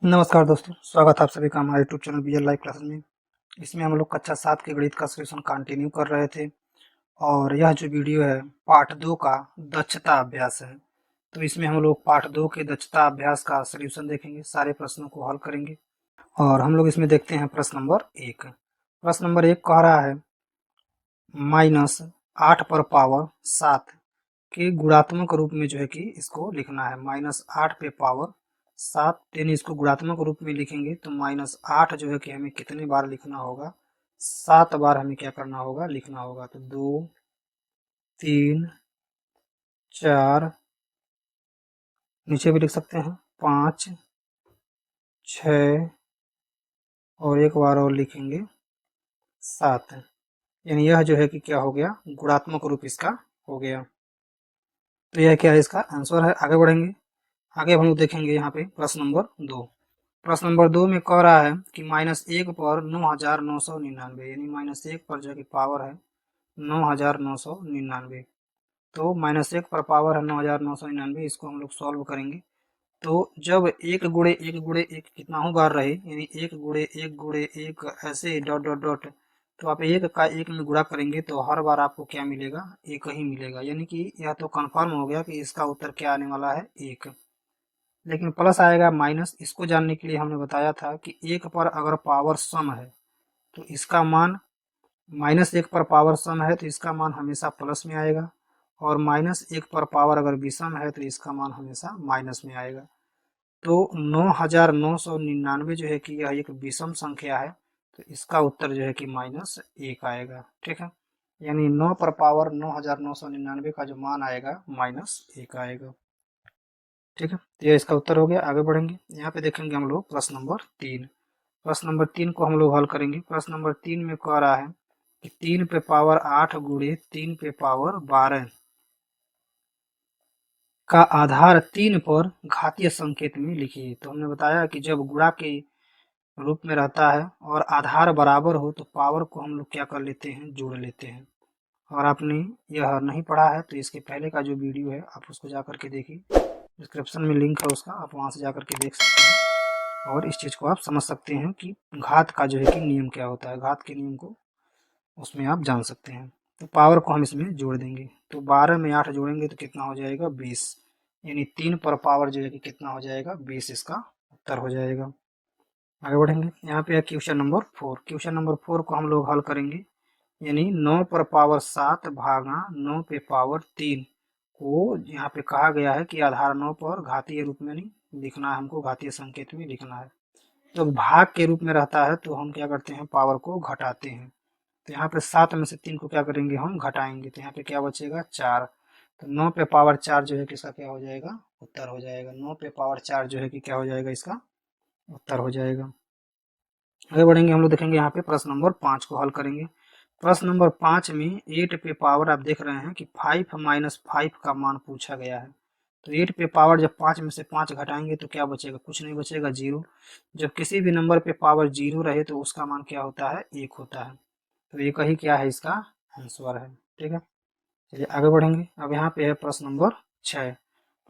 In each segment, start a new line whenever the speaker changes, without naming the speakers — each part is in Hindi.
नमस्कार दोस्तों, स्वागत है आप सभी का हमारे YouTube channel BL live classes में। इसमें हम लोग कक्षा 7 के गणित का सॉल्यूशन कंटिन्यू कर रहे थे और यह जो वीडियो है पार्ट 2 का दक्षता अभ्यास है। तो इसमें हम लोग पार्ट 2 के दक्षता अभ्यास का सॉल्यूशन देखेंगे, सारे प्रश्नों को हल करेंगे। और हम लोग इसमें देखते हैं प्रश्न नंबर 1। प्रश्न नंबर 1 कह रहा है -8 पर पावर 7 के गुणात्मक रूप में जो है कि इसको लिखना है। -8 पे पावर 7 यानी इसको गुणात्मक रूप में लिखेंगे तो -8 जो है कि हमें कितने बार लिखना होगा, 7 बार हमें क्या करना होगा, लिखना होगा। तो 2 3 4, नीचे भी लिख सकते हैं 5 6 और एक बार और लिखेंगे 7। यानी यह जो है कि क्या हो गया, गुणात्मक रूप इसका हो गया। तो यह क्या है, इसका आंसर है। आगे बढ़ेंगे। आगे हम लोग देखेंगे यहाँ पे प्रश्न नंबर 2। प्रश्न नंबर 2 में कह रहा है कि -1 पर 9999, यानी -1 पर जो कि पावर है 9999। तो -1 पर पावर है 9999, इसको हम लोग सॉल्व करेंगे। तो जब 1 × 1 × 1 कितना हो बार रहे, यानी 1 × 1 × 1 ऐसे डॉट डॉट डॉट, तो आप 1 का 1 में गुणा करेंगे तो हर बार आपको क्या मिलेगा, 1 ही मिलेगा। यानी कि यह तो कंफर्म हो गया कि इसका उत्तर क्या आने वाला है, 1। लेकिन प्लस आएगा माइनस, इसको जानने के लिए हमने बताया था कि 1 पर अगर पावर सम है तो इसका मान, -1 पर पावर सम है तो इसका मान हमेशा प्लस में आएगा, और -1 पर पावर अगर विषम है तो इसका मान हमेशा माइनस में आएगा। तो 9999 जो है कि यह एक विषम संख्या है, तो इसका उत्तर जो है कि -1 आएगा। ठीक है, यानी 9 पर पावर 9999 का जो मान आएगा -1 आएगा। ठीक है, तो यह इसका उत्तर हो गया। आगे बढ़ेंगे। यहाँ पे देखेंगे हम लोग प्रश्न नंबर 3। प्रश्न नंबर 3 को हम लोग हल करेंगे। प्रश्न नंबर 3 में कह रहा है कि 3 पे पावर 8 गुणे 3 पे पावर 12 का आधार 3 पर घातीय संकेत में लिखिए। तो हमने बताया कि जब गुणा के रूप में रहता है और आधार बराबर हो तो पावर को हम लोग क्या कर लेते हैं, जोड़ लेते हैं। और आपने यह नहीं पढ़ा है तो इसके पहले का जो वीडियो है आप उसको जा करके देखिए, डिस्क्रिप्शन में लिंक है उसका, आप वहाँ से जा करके देख सकते हैं और इस चीज़ को आप समझ सकते हैं कि घात का जो है कि नियम क्या होता है। घात के नियम को उसमें आप जान सकते हैं। तो पावर को हम इसमें जोड़ देंगे, तो 12 में 8 जोड़ेंगे तो कितना हो जाएगा, 20। यानी 3 पर पावर जो है कि कितना हो जाएगा, 20 इसका उत्तर हो जाएगा। आगे बढ़ेंगे। यहाँ पे है क्वेश्चन नंबर 4। क्वेश्चन नंबर 4 को हम लोग हल करेंगे। यानी 9 पर पावर 7 भागा 9 पे पावर 3 को यहाँ पे कहा गया है कि आधार 9 पर घातीय रूप में नहीं लिखना है, हमको घातीय संकेत में लिखना है। तो भाग के रूप में रहता है तो हम क्या करते हैं, पावर को घटाते हैं। तो यहाँ पे 7 में से 3 को क्या करेंगे, हम घटाएंगे। तो यहाँ पे क्या बचेगा, 4। तो 9 पे पावर 4 जो है कि इसका क्या हो जाएगा, उत्तर हो जाएगा। 9 पे पावर 4 जो है कि क्या हो जाएगा, इसका उत्तर हो जाएगा। आगे बढ़ेंगे। हम लोग देखेंगे यहाँ पे प्रश्न नंबर 5 को हल करेंगे। प्रश्न नंबर 5 में 8 पे पावर आप देख रहे हैं कि 5 - 5 का मान पूछा गया है। तो 8 पे पावर जब 5 में से 5 घटाएंगे तो क्या बचेगा, कुछ नहीं बचेगा, 0। जब किसी भी नंबर पे पावर 0 रहे तो उसका मान क्या होता है, 1 होता है। तो एक ही क्या है, इसका आंसर है। ठीक है, चलिए आगे बढ़ेंगे। अब यहाँ पे है प्रश्न नंबर 6।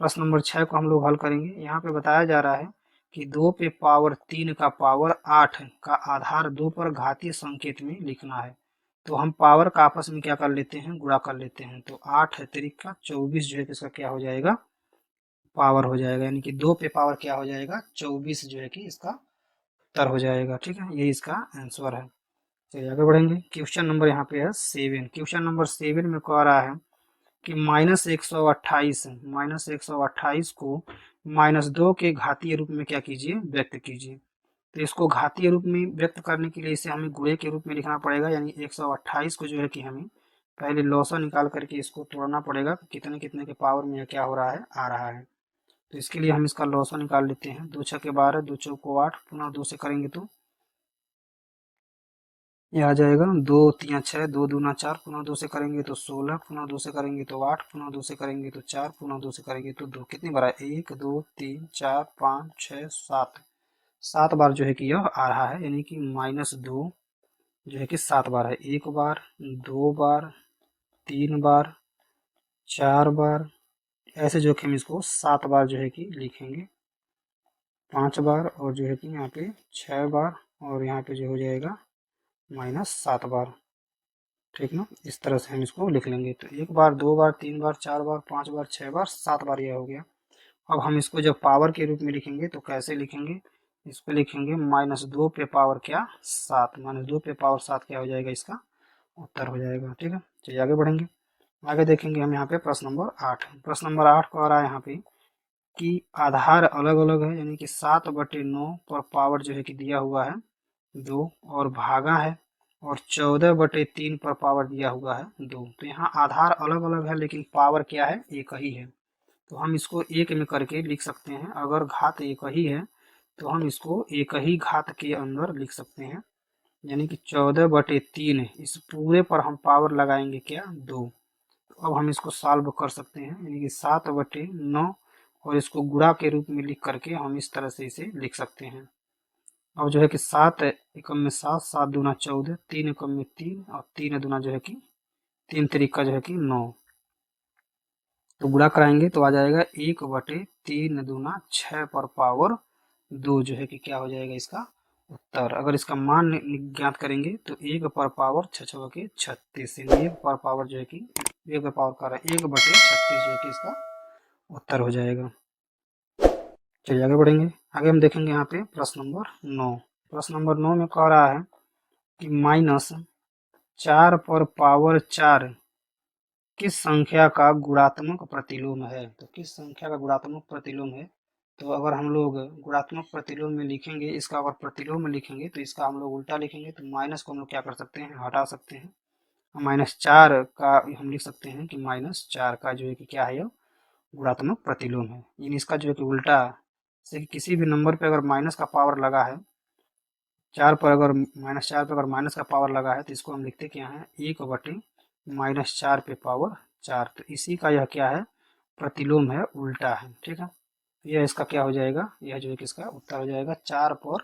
प्रश्न नंबर 6 को हम लोग हल करेंगे। यहाँ पे बताया जा रहा है कि 2 पे पावर 3 का पावर 8 का आधार 2 पर घातीय संकेत में लिखना है। तो हम पावर का आपस में क्या कर लेते हैं, गुणा कर लेते हैं। तो 8 तिरिक का 24 जो है कि इसका क्या हो जाएगा, पावर हो जाएगा। यानी कि 2 पे पावर क्या हो जाएगा, 24 जो है कि इसका उत्तर हो जाएगा। ठीक है, ये इसका आंसर है। चलिए आगे बढ़ेंगे। क्वेश्चन नंबर यहाँ पे है 7। क्वेश्चन नंबर 7 में कह रहा है कि -128 को -2 के घातीय रूप में क्या कीजिए, व्यक्त कीजिए। तो इसको घातीय रूप में व्यक्त करने के लिए इसे हमें गुणे के रूप में लिखना पड़ेगा। यानी 128 को जो है कि हमें पहले लॉसा निकाल करके इसको तोड़ना पड़ेगा कि कितने कितने के पावर में यह क्या हो रहा है, आ रहा है। तो इसके लिए हम इसका लॉसा निकाल लेते हैं। 2 छक्के 12, 2 चौको 8, पुनः 2 से करेंगे तो ये आ जाएगा। 2 3 6, 2 दूना 4, पुनः 2 से करेंगे तो 16, पुनः 2 से करेंगे तो 8, पुनः 2 से करेंगे तो 4, पुनः 2 से करेंगे तो 2। कितनी बार है, 1 2 3 4 5 6 7, 7 बार जो है कि यह आ रहा है। यानी कि -2 जो है कि 7 बार है। 1 बार, 2 बार, 3 बार, 4 बार, ऐसे जो कि हम इसको 7 बार जो है कि लिखेंगे। 5 बार और जो है कि यहाँ पे 6 बार और यहाँ पे जो हो जाएगा -7 बार। ठीक ना, इस तरह से हम इसको लिख लेंगे। तो 1 बार, 2 बार, 3 बार, 4 बार, 5 बार, 6 बार, 7 बार यह हो गया। अब हम इसको जब पावर के रूप में लिखेंगे तो कैसे लिखेंगे? इसको लिखेंगे -2 पे पावर क्या 7, -2 पे पावर 7 क्या हो जाएगा? इसका उत्तर हो जाएगा। ठीक है, चलिए आगे बढ़ेंगे। आगे देखेंगे हम यहाँ पे प्रश्न नंबर 8। प्रश्न नंबर 8 कह रहा है यहाँ पे कि आधार अलग अलग है, यानी कि 7/9 पर पावर जो है कि दिया हुआ है 2 और भागा है, और 14/3 पर पावर दिया हुआ है 2। तो यहाँ आधार अलग अलग है लेकिन पावर क्या है? एक ही है। तो हम इसको एक में करके लिख सकते हैं। अगर घात एक ही है तो हम इसको एक ही घात के अंदर लिख सकते हैं, यानी कि 14/3 इस पूरे पर हम पावर लगाएंगे क्या? 2। तो अब हम इसको सॉल्व कर सकते हैं, यानी कि 7/9 और इसको गुणा के रूप में लिख करके हम इस तरह से इसे लिख सकते हैं। अब जो है कि 7 एकम में 7, 7 दूना 14, 3 एकम में 3 और 3 दूना जो है कि 3 त्रिका जो है कि 9। तो गुणा कराएंगे तो आ जाएगा 1/3 दूना 6 पर पावर 2 जो है कि क्या हो जाएगा इसका उत्तर। अगर इसका मान ज्ञात करेंगे तो 1 पर पावर 6 6 के 36, 1 पर पावर जो है कि 1 पर पावर कर रहा है 1/36 जो है कि इसका उत्तर हो जाएगा। चलिए आगे बढ़ेंगे। आगे हम देखेंगे यहाँ पे प्रश्न नंबर 9। प्रश्न नंबर 9 में कह रहा है कि -4 पर पावर 4 किस संख्या का गुणात्मक प्रतिलोम है? तो किस संख्या का गुणात्मक प्रतिलोम है? तो अगर हम लोग गुणात्मक प्रतिलोम में लिखेंगे, इसका अगर प्रतिलोम में लिखेंगे तो इसका हम लोग उल्टा लिखेंगे। तो माइनस को हम लोग क्या कर सकते हैं? हटा सकते हैं। -4 का हम लिख सकते हैं कि -4 का जो है कि क्या है? यह गुणात्मक प्रतिलोम है। यानी इसका जो है कि उल्टा से किसी भी नंबर पे अगर माइनस का पावर लगा है, 4 पर अगर -4 पर अगर माइनस का पावर लगा है तो इसको हम लिखते क्या है? 1/-4 पे पावर 4। तो इसी का यह क्या है? प्रतिलोम है, उल्टा है। ठीक है, यह इसका क्या हो जाएगा? यह जो है कि इसका उत्तर हो जाएगा 4 पर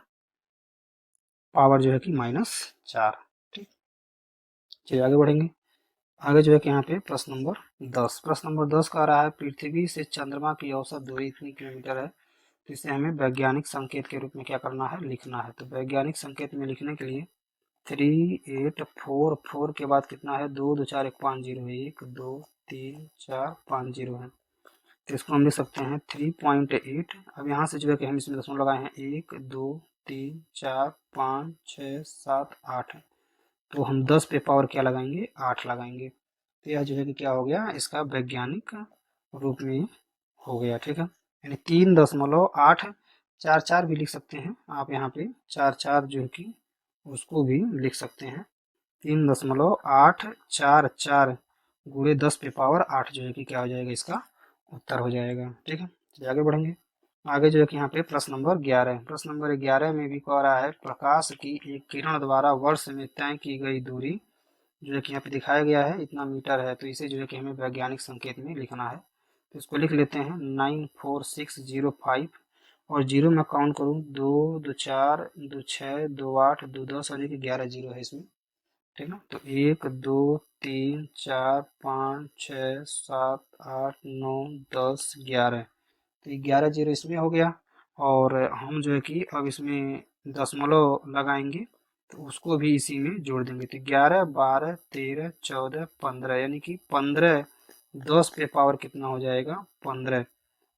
पावर जो है कि -4। ठीक, चलिए आगे बढ़ेंगे। आगे जो है कि यहाँ पे प्रश्न नंबर 10। प्रश्न नंबर 10 कह रहा है पृथ्वी से चंद्रमा की औसत दूरी इतनी किलोमीटर है। तो इसे हमें वैज्ञानिक संकेत के रूप में क्या करना है? लिखना है। तो वैज्ञानिक संकेत में लिखने के लिए 3844 के बाद कितना है? 2 2 4 1 5 0 है। 1 2 3 4 5 0 है। तो इसको हम लिख सकते हैं 3.8। अब यहाँ से जो है कि हम इसमें दशमलव लगाए हैं 1 2 3 4 5 6 7 8। तो हम 10 पे पावर क्या लगाएंगे? 8 लगाएंगे। तो यह जो है कि क्या हो गया? इसका वैज्ञानिक रूप में हो गया। ठीक है, यानी 3.844 भी लिख सकते हैं आप। यहाँ पे 44 जो है कि उसको भी लिख सकते हैं। 3.844 गुणे 10 पे पावर 8 जो है कि क्या हो जाएगा? इसका उत्तर हो जाएगा। ठीक है, चलिए आगे बढ़ेंगे। आगे जो है कि यहाँ पे प्रश्न नंबर 11। प्रश्न नंबर 11 में भी कह रहा है प्रकाश की एक किरण द्वारा वर्ष में तय की गई दूरी जो है कि यहाँ पे दिखाया गया है इतना मीटर है। तो इसे जो है कि हमें वैज्ञानिक संकेत में लिखना है। तो इसको लिख लेते हैं 94605 और जीरो में काउंट करूँ 2 2 4 2 6 2 8 2 10 और 11 जीरो है इसमें। ठीक ना, तो 1 2 3 4 5 6 7 8 9 10 11। तो 11 जीरो इसमें हो गया। और हम जो है कि अब इसमें दशमलव लगाएंगे तो उसको भी इसी में जोड़ देंगे। तो 11 12 13 14 15, यानी कि 15 10 पे पावर कितना हो जाएगा? 15।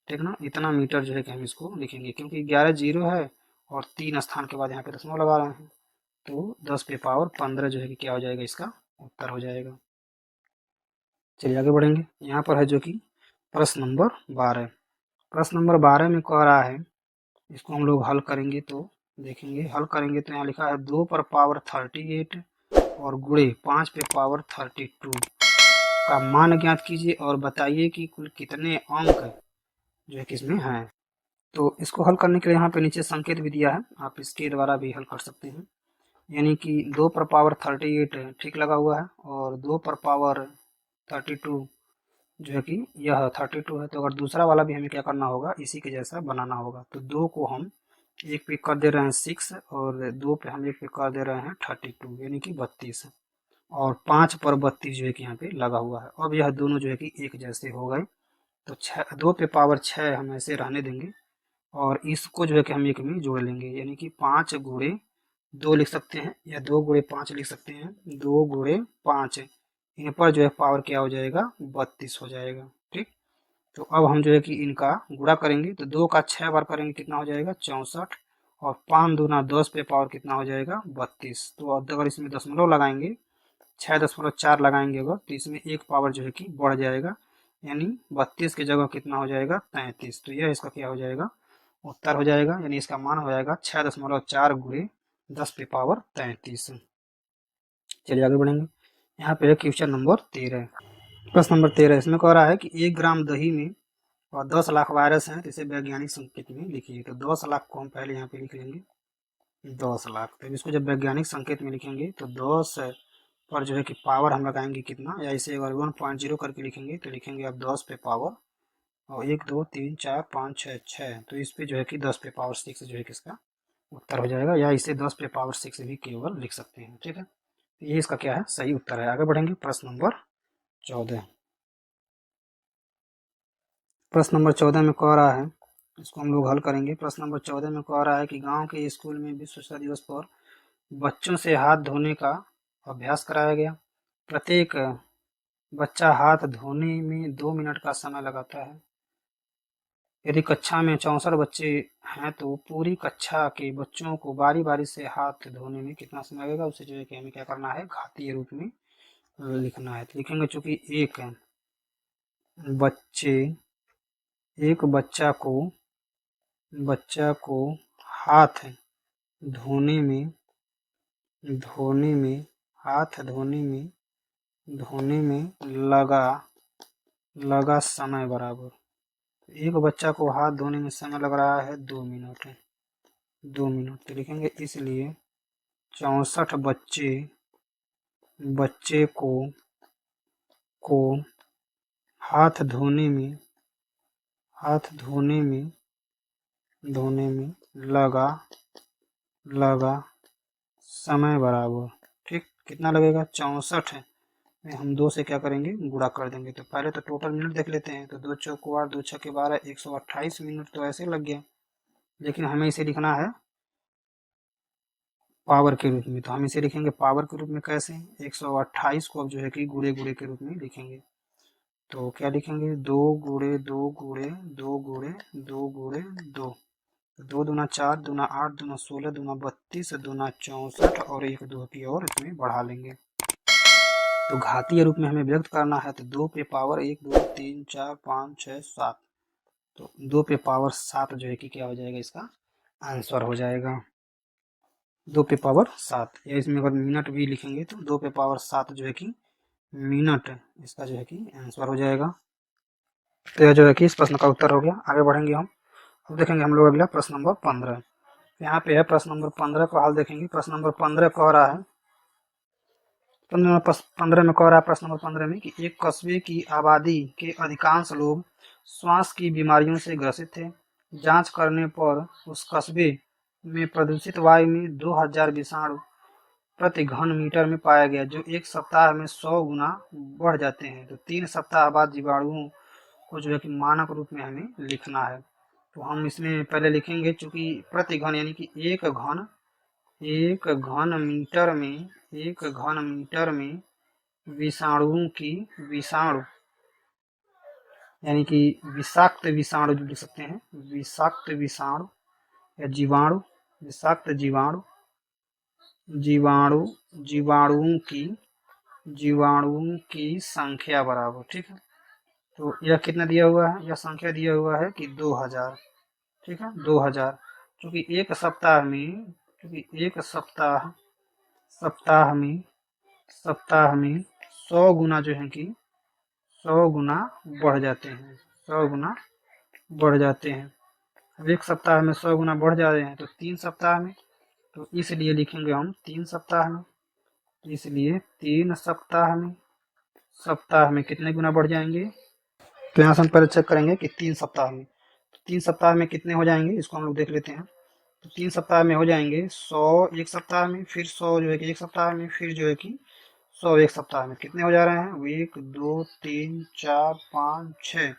ठीक ना, इतना मीटर जो है कि हम इसको लिखेंगे, क्योंकि 11 जीरो है और 3 स्थान के बाद यहाँ पे दशमलव लगा रहे हैं। तो 10 पे पावर 15 जो है कि क्या हो जाएगा? इसका उत्तर हो जाएगा। चलिए आगे बढ़ेंगे। यहाँ पर है जो कि प्रश्न नंबर 12। प्रश्न नंबर 12 में कह रहा है, इसको हम लोग हल करेंगे तो देखेंगे। हल करेंगे तो यहाँ लिखा है 2 पर पावर 38 और गुणे 5 पे पावर 32 का मान ज्ञात कीजिए और बताइए कि कुल कितने अंक जो है कि इसमें हैं। तो इसको हल करने के लिए यहाँ पे नीचे संकेत भी दिया है, आप इसके द्वारा भी हल कर सकते हैं। यानी कि 2 पर पावर 38 ठीक लगा हुआ है और 2 पर पावर 32 जो है कि यह 32 है। तो अगर दूसरा वाला भी हमें क्या करना होगा? इसी के जैसा बनाना होगा। तो 2 को हम एक पे कर दे रहे हैं 6 और 2 पे हम एक पे कर दे रहे हैं 32 यानी कि 32 और 5 पर 32 जो है कि यहाँ पे लगा हुआ है। अब यह दोनों जो है कि एक जैसे हो गए। तो 2 पे पावर 6 हम ऐसे रहने देंगे और इसको जो है कि हम एक में जोड़ लेंगे, यानी कि 5 गुणे 2 लिख सकते हैं या 2 गुणे 5 लिख सकते हैं। 2 गुणे 5 इन पर जो है पावर क्या हो जाएगा, 32 हो जाएगा। ठीक, तो अब हम जो है कि इनका गुणा करेंगे, तो 2 का 6 बार करेंगे कितना हो जाएगा, 64, और 5 दूना 10 पे पावर कितना हो जाएगा, 32। तो अब अगर इसमें दशमलव लगाएंगे, 6.4 लगाएंगे अगर, तो इसमें एक पावर जो है कि बढ़ जाएगा, यानी 32 की जगह कितना हो जाएगा, 33। तो यह इसका क्या हो जाएगा, उत्तर हो जाएगा, यानी इसका मान हो जाएगा 6.4 गुणे 10 पे पावर 33। चलिए आगे बढ़ेंगे। यहाँ पे क्वेश्चन नंबर 13, प्रश्न नंबर 13, इसमें कह रहा है कि 1 ग्राम दही में और 10 लाख वायरस हैं, तो इसे वैज्ञानिक संकेत में लिखिए। तो 10 लाख को हम पहले यहाँ पे लिख लेंगे, 10 लाख। तो इसको जब वैज्ञानिक संकेत में लिखेंगे तो 10 पर जो है कि पावर हम लगाएंगे कितना, या इसे अगर 1.0 करके लिखेंगे तो लिखेंगे अब 10 पे पावर, और 1 2 3 4 5 6 6, तो इस पे जो है कि 10 पे पावर 6 जो है कि इसका उत्तर हो जाएगा, या इसे 10 पे पावर 6 भी केवल लिख सकते हैं। ठीक है, तो ये इसका क्या है, सही उत्तर है। आगे बढ़ेंगे, प्रश्न नंबर 14, प्रश्न नंबर 14 में कह रहा है, इसको हम लोग हल करेंगे। प्रश्न नंबर 14 में कह रहा है कि गांव के स्कूल में विश्व स्वच्छता दिवस पर बच्चों से हाथ धोने का अभ्यास कराया गया। प्रत्येक बच्चा हाथ धोने में 2 मिनट का समय लगाता है। यदि कक्षा में 64 बच्चे हैं तो पूरी कक्षा के बच्चों को बारी बारी से हाथ धोने में कितना समय लगेगा, उसे जो है कि हमें क्या करना है, घातीय रूप में लिखना है। तो लिखेंगे, चूंकि बच्चे एक बच्चा को हाथ धोने में धोने में हाथ धोने में लगा समय बराबर, एक बच्चा को हाथ धोने में समय लग रहा है 2 मिनट, 2 मिनट। तो लिखेंगे इसलिए 64 बच्चे को हाथ धोने में लगा समय बराबर। ठीक, कितना लगेगा, 64 में हम 2 से क्या करेंगे, गुणा कर देंगे। तो पहले तो टोटल मिनट देख लेते हैं, तो 2 चौको 8, 2 छक्के 12, 128 मिनट तो ऐसे लग गया, लेकिन हमें इसे लिखना है पावर के रूप में। तो हम इसे लिखेंगे पावर के रूप में, कैसे, 128 को अब जो है कि गुणे गुणे के रूप में लिखेंगे। तो क्या लिखेंगे, 2 गुणे 2 गुणे 2 गुणे 2 गुणे 2, 2 दूना 4, दूना 8, दूना 16, दूना 32, दूना 64, और एक 2 की और इसमें बढ़ा लेंगे। तो घातीय रूप में हमें व्यक्त करना है, तो 2 पे पावर 1 2 3 4 5 6 7, तो 2 पे पावर 7 जो है कि क्या हो जाएगा, इसका आंसर हो जाएगा 2 पे पावर 7। या इसमें अगर मिनट भी लिखेंगे तो 2 पे पावर 7 जो है कि मिनट, इसका जो है कि आंसर हो जाएगा। तो यह जो है कि इस प्रश्न का उत्तर हो गया। आगे बढ़ेंगे हम, अब देखेंगे हम लोग अगला प्रश्न नंबर 15। यहाँ पे है प्रश्न नंबर 15 को हल देखेंगे। प्रश्न नंबर 15 कह रहा है, 15 में कह रहा है प्रश्न नंबर 15 में कि एक कस्बे की आबादी के अधिकांश लोग श्वास की बीमारियों से ग्रसित थे। जांच करने पर उस कस्बे में प्रदूषित वायु में 2000 विषाणु प्रति घन मीटर में पाया गया, जो एक सप्ताह में 100 गुना बढ़ जाते हैं। तो 3 सप्ताह बाद जीवाणुओं को जो है कि मानक रूप में हमें लिखना है। तो हम इसमें पहले लिखेंगे, चूंकि प्रति घन यानी कि एक घन मीटर में विषाणु यानी कि विषाक्त विषाणु जो लिख सकते हैं, विषाक्त विषाणु या जीवाणु, विषाक्त जीवाणु जीवाणु जीवाणुओं की संख्या बराबर। ठीक है, तो यह कितना दिया हुआ है, यह संख्या दिया हुआ है कि 2000। ठीक है, 2000, क्योंकि क्योंकि एक सप्ताह में 100 गुना जो है कि 100 गुना बढ़ जाते हैं, 100 गुना बढ़ जाते हैं। अब एक सप्ताह में 100 गुना बढ़ जा रहे हैं, तो 3 सप्ताह में, तो इसलिए लिखेंगे हम 3 सप्ताह में। इसलिए 3 सप्ताह में कितने गुना बढ़ जाएंगे, तो यहाँ से हम पहले चेक करेंगे कि 3 सप्ताह में, 3 सप्ताह में कितने हो जाएंगे, इसको हम लोग देख लेते हैं। तो 3 सप्ताह में हो जाएंगे 100 एक सप्ताह में, फिर 100 जो है कि एक सप्ताह में, फिर जो है कि 100 एक सप्ताह में। कितने हो जा रहे हैं, 1 2 3 4 5 6,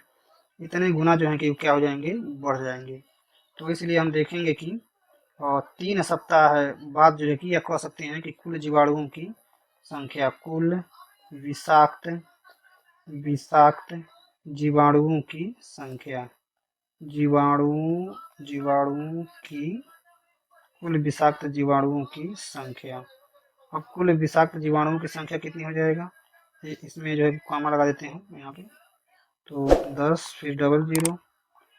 इतने गुना जो है कि क्या हो जाएंगे, बढ़ जाएंगे। तो इसलिए हम देखेंगे कि 3 सप्ताह बाद जो है कि यह कह सकते हैं कि कुल जीवाणुओं की संख्या, कुल विषाक्त विषाक्त जीवाणुओं की संख्या, जीवाणुओं की कुल विषाक्त जीवाणुओं की संख्या। अब कुल विषाक्त जीवाणुओं की संख्या कितनी हो जाएगा, इसमें जो है कामा लगा देते हैं यहाँ पे। तो 10 फिर डबल जीरो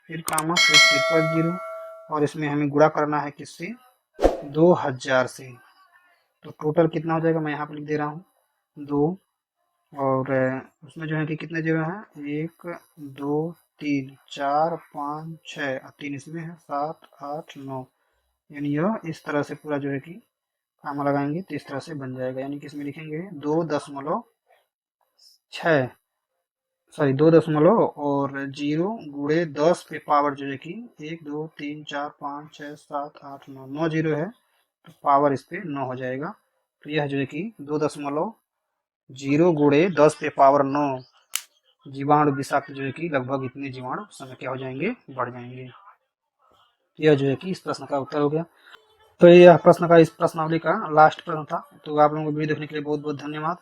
फिर कामा फिर ट्रिपल जीरो, और इसमें हमें गुणा करना है किससे, 2000 से। तो टोटल कितना हो जाएगा, मैं यहाँ पर लिख दे रहा हूँ 2, और उसमें जो है कि कितने जीरो हैं, 1 2 3 4 5 6 और 3 इसमें है, 7 8 9। यानी यह इस तरह से पूरा जो है कि कामा लगाएंगे तो इस तरह से बन जाएगा। यानी कि इसमें लिखेंगे 2.6 सॉरी 2 और 0 गुणे 10 पे पावर जो है कि 1 2 3 4 5 6 7 8 9 9 जीरो है, तो पावर इस पे 9 हो जाएगा। तो यह जो है कि 2.0 गुणे 10 पे पावर 9 जीवाणु विषाक्त जो है कि लगभग इतने जीवाणु समय क्या हो जाएंगे, बढ़ जाएंगे। यह जो है कि इस प्रश्न का उत्तर हो गया। तो यह प्रश्न का, इस प्रश्नावली का लास्ट प्रश्न था। तो आप लोगों को वीडियो देखने के लिए बहुत बहुत धन्यवाद।